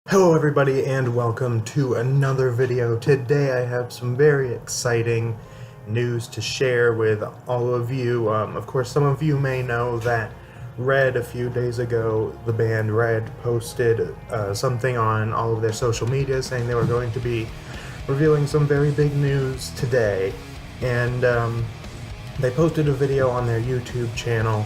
Hello everybody and welcome to another video. Today I have some very exciting news to share with all of you. Of course, some of you may know that Red, a few days ago, the band Red posted something on all of their social media saying they were going to be revealing some very big news today. And they posted a video on their YouTube channel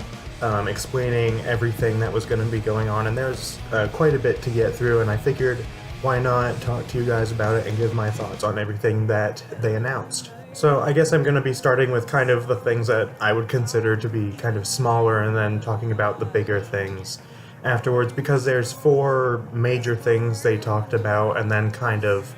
explaining everything that was going to be going on, and there's quite a bit to get through, and I figured why not talk to you guys about it and give my thoughts on everything that they announced. So I guess I'm going to be starting with kind of the things that I would consider to be kind of smaller, and then talking about the bigger things afterwards, because there's four major things they talked about, and then kind of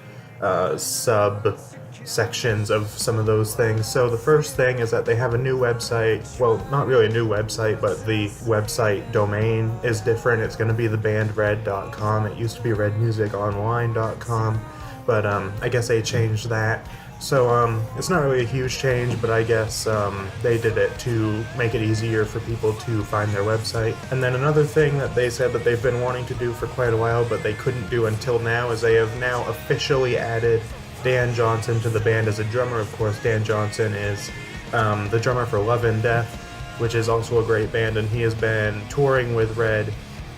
sub-sections of some of those things. So the first thing is that they have a new website. Well, not really a new website, but the website domain is different. It's going to be thebandred.com. It used to be redmusiconline.com, but I guess they changed that. So it's not really a huge change, but I guess they did it to make it easier for people to find their website. And then another thing that they said that they've been wanting to do for quite a while, but they couldn't do until now, is they have now officially added Dan Johnson to the band as a drummer. Of course, Dan Johnson is the drummer for Love and Death, which is also a great band, and he has been touring with Red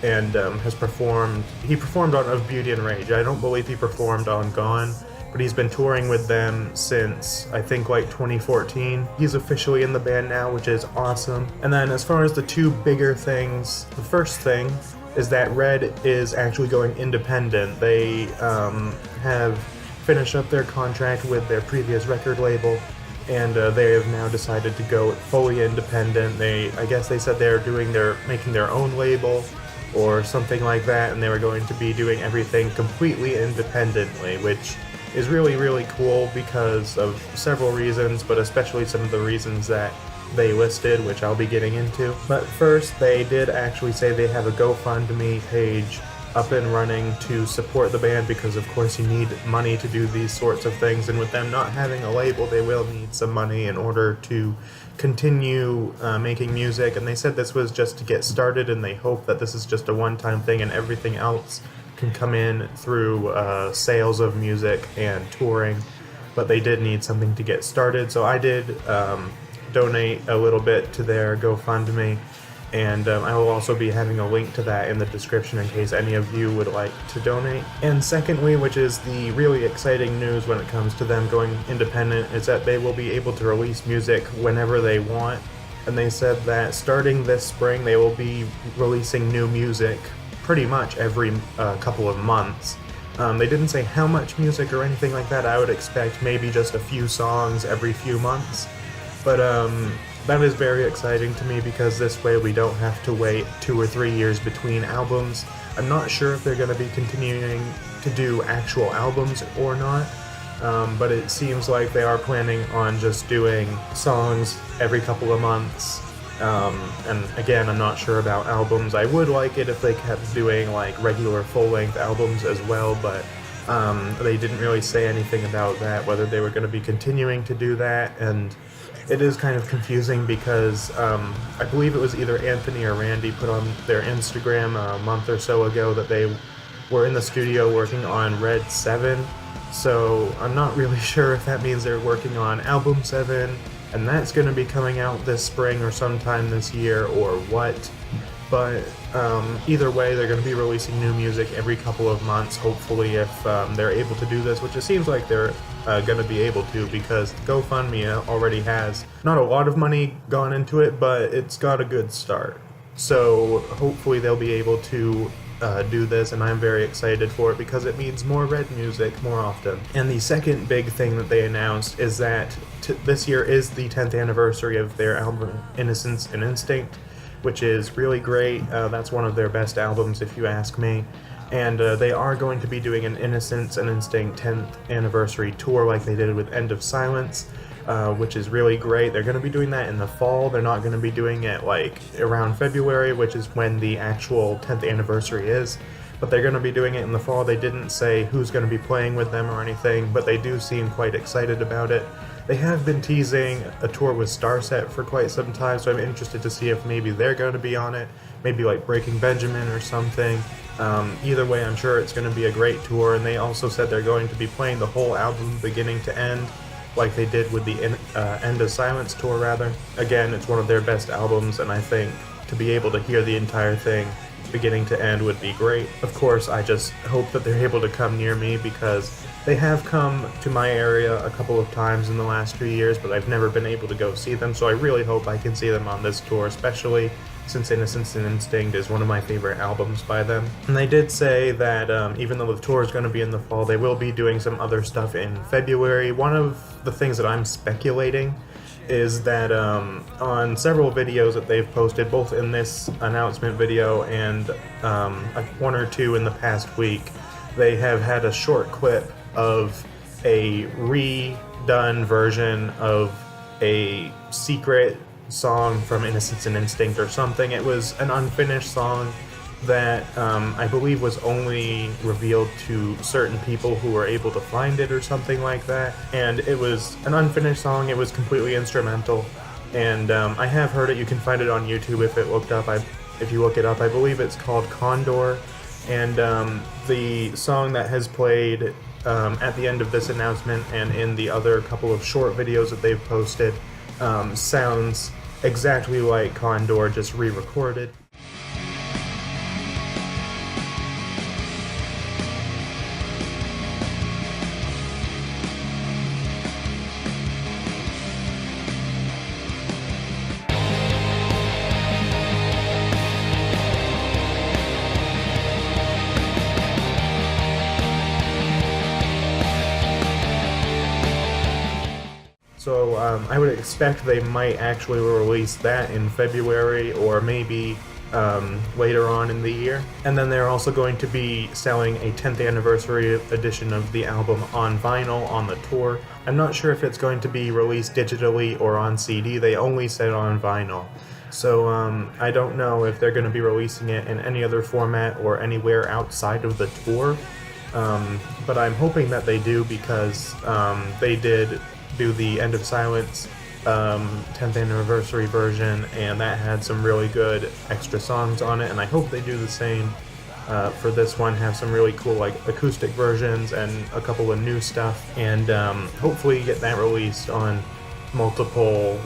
and has performed. He performed on Of Beauty and Rage. I don't believe he performed on Gone, but he's been touring with them since, I think, like 2014. He's officially in the band now, which is awesome. And then as far as the two bigger things, the first thing is that Red is actually going independent. They have finished up their contract with their previous record label, and they have now decided to go fully independent. I guess they said they're making their own label or something like that, and they were going to be doing everything completely independently, which is really, really cool because of several reasons, but especially some of the reasons that they listed, which I'll be getting into. But first, they did actually say they have a GoFundMe page up and running to support the band, because of course you need money to do these sorts of things, and with them not having a label, they will need some money in order to continue making music. And they said this was just to get started, and they hope that this is just a one-time thing and everything else can come in through sales of music and touring, but they did need something to get started. So I did donate a little bit to their GoFundMe, and I will also be having a link to that in the description in case any of you would like to donate. And secondly, which is the really exciting news when it comes to them going independent, is that they will be able to release music whenever they want. And they said that starting this spring they will be releasing new music pretty much every couple of months. They didn't say how much music or anything like that. I would expect maybe just a few songs every few months. But that is very exciting to me, because this way we don't have to wait 2 or 3 years between albums. I'm not sure if they're going to be continuing to do actual albums or not, but it seems like they are planning on just doing songs every couple of months. And again, I'm not sure about albums. I would like it if they kept doing like regular full-length albums as well, but they didn't really say anything about that, whether they were going to be continuing to do that. And it is kind of confusing because I believe it was either Anthony or Randy put on their Instagram a month or so ago that they were in the studio working on Red 7, so I'm not really sure if that means they're working on Album 7, and that's going to be coming out this spring or sometime this year, or what. But either way, they're going to be releasing new music every couple of months, hopefully, if they're able to do this, which it seems like they're going to be able to, because GoFundMe already has not a lot of money gone into it, but it's got a good start. So hopefully they'll be able to do this, and I'm very excited for it because it means more Red music more often. And the second big thing that they announced is that this year is the 10th anniversary of their album Innocence and Instinct, which is really great. That's one of their best albums if you ask me. And they are going to be doing an Innocence and Instinct 10th anniversary tour like they did with End of Silence, which is really great. They're going to be doing that in the fall. They're not going to be doing it like around February, which is when the actual 10th anniversary is, but they're going to be doing it in the fall. They didn't say who's going to be playing with them or anything, but they do seem quite excited about it. They have been teasing a tour with Starset for quite some time, so I'm interested to see if maybe they're going to be on it, maybe like Breaking Benjamin or something. Either way, I'm sure it's going to be a great tour, and they also said they're going to be playing the whole album beginning to end, like they did with the End of Silence tour, rather. Again, it's one of their best albums, and I think to be able to hear the entire thing beginning to end would be great. Of course, I just hope that they're able to come near me, because they have come to my area a couple of times in the last 2 years, but I've never been able to go see them, so I really hope I can see them on this tour, especially since Innocence and Instinct is one of my favorite albums by them. And they did say that even though the tour is going to be in the fall, they will be doing some other stuff in February. One of the things that I'm speculating is that on several videos that they've posted, both in this announcement video and one or two in the past week, they have had a short clip of a redone version of a secret song from Innocence and Instinct or something. It was an unfinished song that I believe was only revealed to certain people who were able to find it or something like that. And it was an unfinished song, it was completely instrumental, and I have heard it. You can find it on YouTube if you look it up. I believe it's called Condor, and the song that has played at the end of this announcement and in the other couple of short videos that they've posted sounds exactly like Condor, just re-recorded. So I would expect they might actually release that in February, or maybe later on in the year. And then they're also going to be selling a 10th anniversary edition of the album on vinyl on the tour. I'm not sure if it's going to be released digitally or on CD. They only said on vinyl. So I don't know if they're going to be releasing it in any other format or anywhere outside of the tour. But I'm hoping that they do, because they did do the End of Silence 10th anniversary version, and that had some really good extra songs on it, and I hope they do the same for this one, have some really cool like acoustic versions and a couple of new stuff, and hopefully get that released on multiple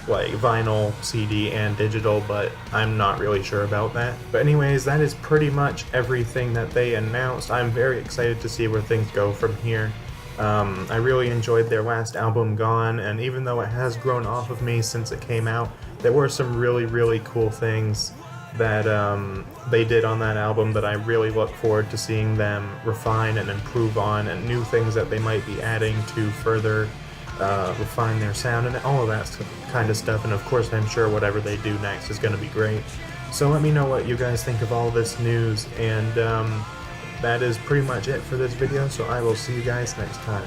like vinyl, CD, and digital, but I'm not really sure about that. But anyways, that is pretty much everything that they announced. I'm very excited to see where things go from here. I really enjoyed their last album, Gone, and even though it has grown off of me since it came out, there were some really cool things that they did on that album that I really look forward to seeing them refine and improve on, and new things that they might be adding to further refine their sound and all of that kind of stuff. And of course, I'm sure whatever they do next is going to be great. So let me know what you guys think of all this news, and that is pretty much it for this video, so I will see you guys next time.